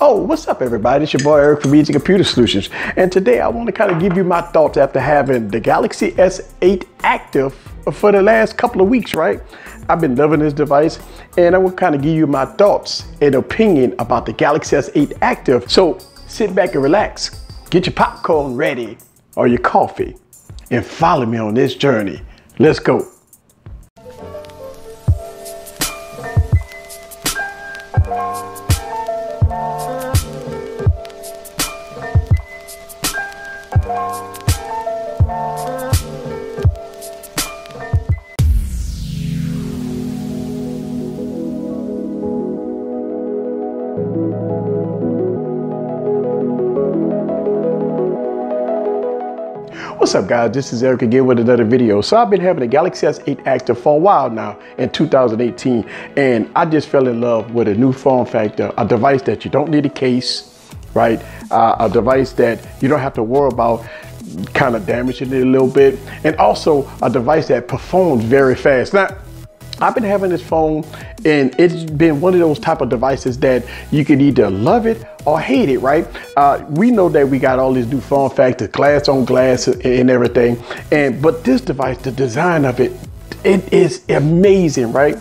Oh, what's up everybody? It's your boy Eric from Easy Computer Solutions. And today I want to kind of give you my thoughts after having the Galaxy S8 active for the last couple of weeks, right? I've been loving this device and I will kind of give you my thoughts and opinion about the Galaxy S8 active. So sit back and relax, get your popcorn ready or your coffee and follow me on this journey. Let's go. What's up guys, this is Eric again with another video. So I've been having a Galaxy S8 active for a while now in 2018 and I just fell in love with a new form factor, a device that you don't need a case, right? A device that you don't have to worry about kind of damaging it a little bit, and also a device that performs very fast. Now, I've been having this phone and it's been one of those type of devices that you can either love it or hate it, right? We know that we got all these new form factors, glass on glass and everything. But this device, the design of it, it is amazing, right?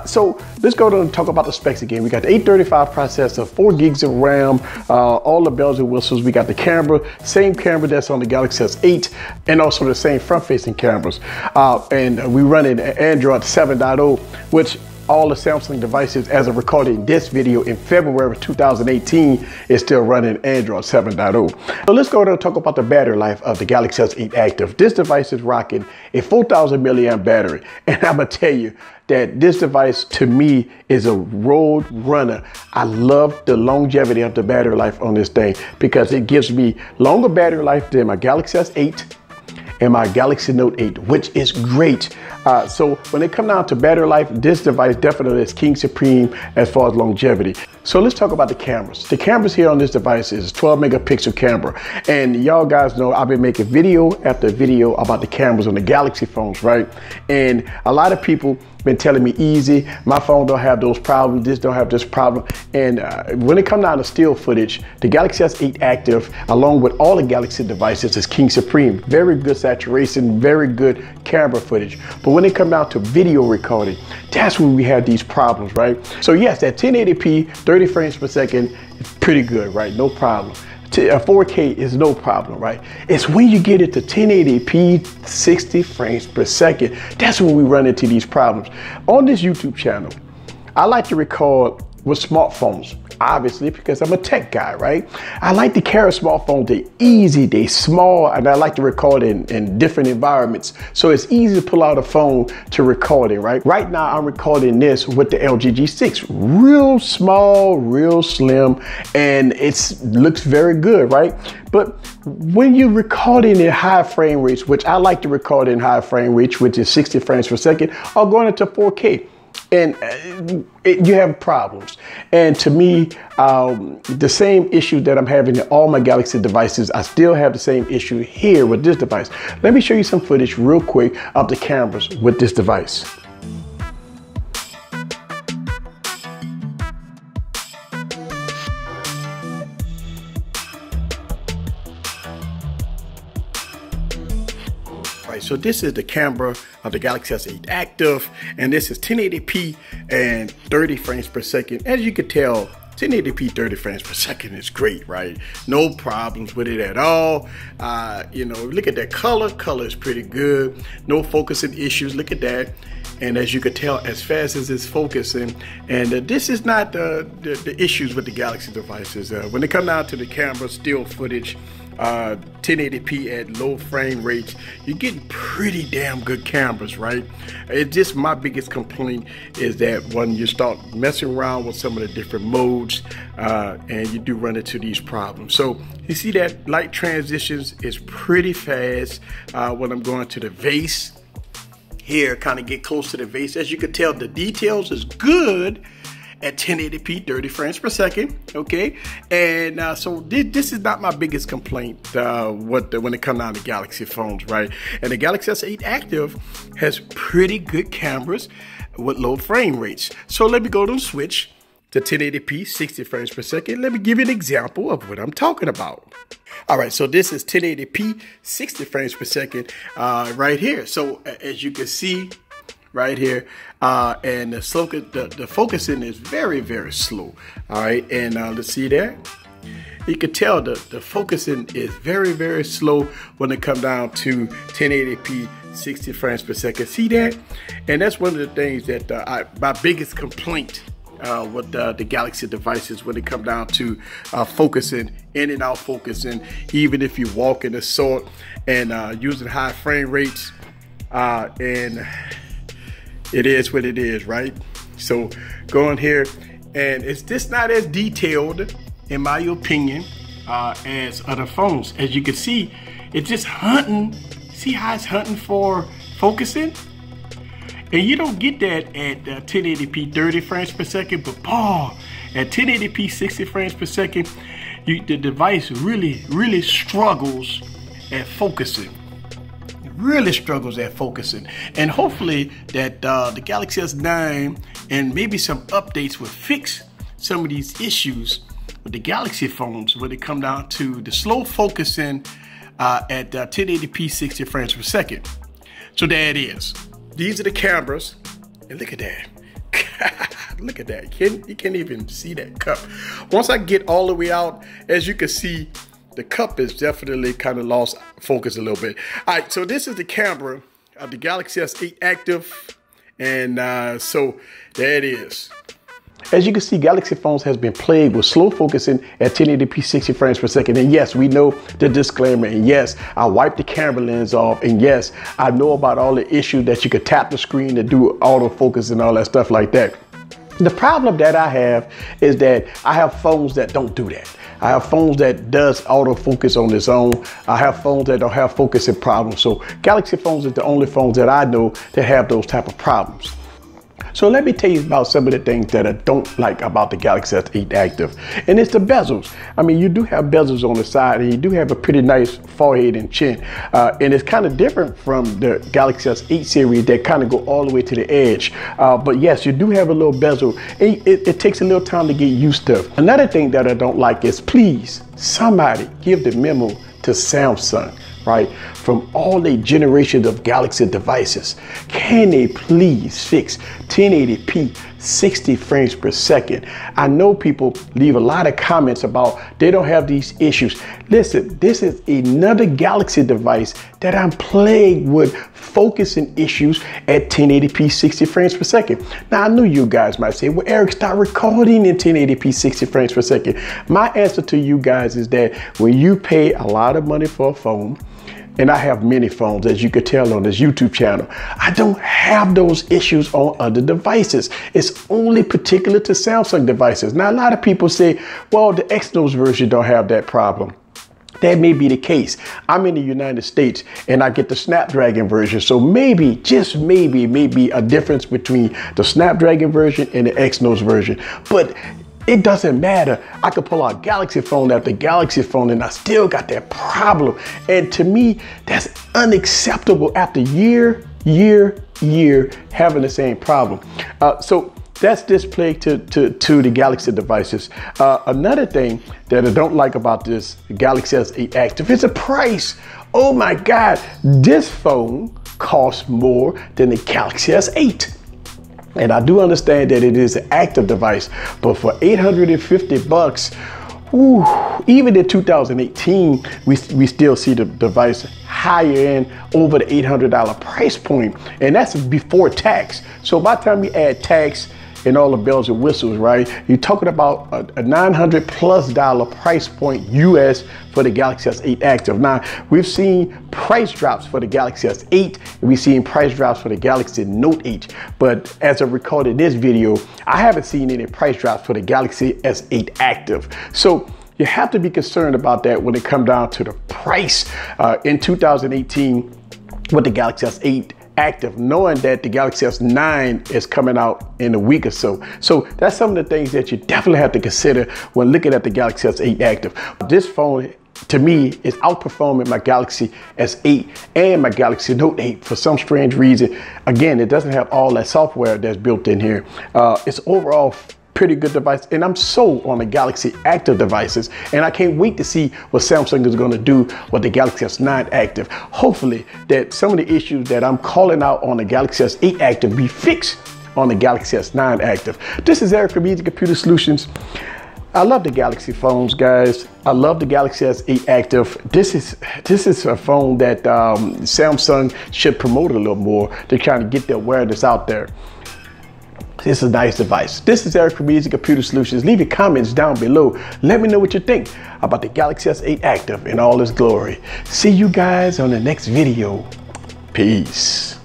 So let's go and talk about the specs again. We got the 835 processor, 4 gigs of RAM, all the bells and whistles. We got the camera, same camera that's on the Galaxy S8, and also the same front-facing cameras. And we run in Android 7.0, which all the Samsung devices as of recording this video in February of 2018 is still running Android 7.0. So let's go and talk about the battery life of the Galaxy S8 active. This device is rocking a 4,000 milliamp battery. And I'm gonna tell you that this device to me is a road runner. I love the longevity of the battery life on this thing because it gives me longer battery life than my Galaxy S8 and my Galaxy Note 8, which is great. So when it comes down to battery life, this device definitely is king supreme as far as longevity. So let's talk about the cameras. The cameras here on this device is 12 megapixel camera. And y'all guys know I've been making video after video about the cameras on the Galaxy phones, right? And a lot of people been telling me easy, my phone don't have those problems, this don't have this problem. And when it comes down to still footage, the Galaxy S8 active, along with all the Galaxy devices, is king supreme. Very good saturation, very good camera footage. But when it comes down to video recording, that's when we have these problems, right? So yes, that 1080p, 30 frames per second is pretty good, right? No problem. 4K is no problem, right? It's when you get it to 1080p, 60 frames per second, that's when we run into these problems. On this YouTube channel, I like to record with smartphones, obviously, because I'm a tech guy, right? I like to carry smartphones. They're easy, they're small, and I like to record in different environments. So it's easy to pull out a phone to record it, right? Right now, I'm recording this with the LG G6. Real small, real slim, and it looks very good, right? But when you're recording in high frame rates, which I like to record in high frame rates, which is 60 frames per second, or going into 4K, and you have problems. And to me, the same issue that I'm having in all my Galaxy devices, I still have the same issue here with this device. Let me show you some footage real quick of the cameras with this device. So this is the camera of the Galaxy S8 active, and this is 1080p and 30 frames per second. As you can tell, 1080p 30 frames per second is great, right? No problems with it at all. You know, look at that color is pretty good. No focusing issues, look at that. And as you can tell, as fast as it's focusing, and this is not the issues with the Galaxy devices. When it comes down to the camera, still footage, 1080p at low frame rates, you're getting pretty damn good cameras, right? It's just my biggest complaint is that when you start messing around with some of the different modes, and you do run into these problems. So you see that light transitions is pretty fast when I'm going to the vase. Here, kind of get close to the vase. As you can tell, the details is good at 1080p 30 frames per second, okay? And so this is not my biggest complaint when it comes down to Galaxy phones, right? And the Galaxy S8 active has pretty good cameras with low frame rates. So let me go to the switch to 1080p 60 frames per second. Let me give you an example of what I'm talking about. All right, so this is 1080p 60 frames per second right here. So as you can see right here, and the focusing is very, very slow. All right, and let's see there. You can tell the focusing is very, very slow when it comes down to 1080p 60 frames per second. See that? And that's one of the things that my biggest complaint with the Galaxy devices when it comes down to focusing, in and out focusing, even if you walk in the sort and using high frame rates, and it is what it is, right? So going here, and it's just not as detailed, in my opinion, as other phones. As you can see, it's just hunting. See how it's hunting for focusing? And you don't get that at 1080p 30 frames per second, but at 1080p 60 frames per second, the device really struggles at focusing. It really struggles at focusing. And hopefully that the Galaxy S9 and maybe some updates will fix some of these issues with the Galaxy phones when it come down to the slow focusing at 1080p 60 frames per second. So there it is. These are the cameras, and look at that. Look at that. You can't even see that cup. Once I get all the way out, as you can see, the cup is definitely kind of lost focus a little bit. All right, so this is the camera of the Galaxy S8 Active, and so there it is. As you can see, Galaxy phones has been plagued with slow focusing at 1080p 60 frames per second. And yes, we know the disclaimer. And yes, I wiped the camera lens off. And yes, I know about all the issues that you could tap the screen to do autofocus and all that stuff like that. The problem that I have is that I have phones that don't do that. I have phones that does autofocus on its own. I have phones that don't have focusing problems. So Galaxy phones is the only phones that I know that have those type of problems. So let me tell you about some of the things that I don't like about the Galaxy S8 Active. And it's the bezels. I mean, you do have bezels on the side, and you do have a pretty nice forehead and chin. And it's kind of different from the Galaxy S8 series that kind of go all the way to the edge. But yes, you do have a little bezel. It takes a little time to get used to. Another thing that I don't like is, please, somebody give the memo to Samsung, right? From all the generations of Galaxy devices, can they please fix 1080p 60 frames per second? I know people leave a lot of comments about they don't have these issues. Listen, this is another Galaxy device that I'm plagued with focusing issues at 1080p 60 frames per second. Now, I know you guys might say, well, Eric, start recording in 1080p 60 frames per second. My answer to you guys is that when you pay a lot of money for a phone, and I have many phones, as you can tell on this YouTube channel, I don't have those issues on other devices. It's only particular to Samsung devices. Now, a lot of people say, well, the Exynos version don't have that problem. That may be the case. I'm in the United States and I get the Snapdragon version. So maybe, just maybe a difference between the Snapdragon version and the Exynos version. But it doesn't matter. I could pull out Galaxy phone after Galaxy phone and I still got that problem. And to me, that's unacceptable after year having the same problem. So that's displayed to the Galaxy devices. Another thing that I don't like about this Galaxy S8 Active is the price. Oh my God, this phone costs more than the Galaxy S8. And I do understand that it is an active device, but for $850, even in 2018, we still see the device higher end over the $800 price point, and that's before tax. So by the time you add tax and all the bells and whistles, right, you're talking about a $900+ price point US for the Galaxy S8 Active. Now, we've seen price drops for the Galaxy S8, and we've seen price drops for the Galaxy Note 8. But as I recorded this video, I haven't seen any price drops for the Galaxy S8 Active. So you have to be concerned about that when it comes down to the price in 2018 with the Galaxy S8 Active, knowing that the Galaxy S9 is coming out in a week or so. So that's some of the things that you definitely have to consider when looking at the Galaxy S8 Active. This phone, to me, is outperforming my Galaxy S8 and my Galaxy Note 8 for some strange reason. Again, it doesn't have all that software that's built in here. Its overall pretty good device, and I'm sold on the Galaxy Active devices, and I can't wait to see what Samsung is going to do with the Galaxy S9 Active. Hopefully that some of the issues that I'm calling out on the Galaxy S8 Active be fixed on the Galaxy S9 Active. This is Eric from Easy Computer Solutions. I love the Galaxy phones, guys. I love the Galaxy S8 Active. This is a phone that Samsung should promote a little more to kind of get the awareness out there. This is a nice device. This is Eric from Easy Computer Solutions. Leave your comments down below. Let me know what you think about the Galaxy S8 Active in all its glory. See you guys on the next video. Peace.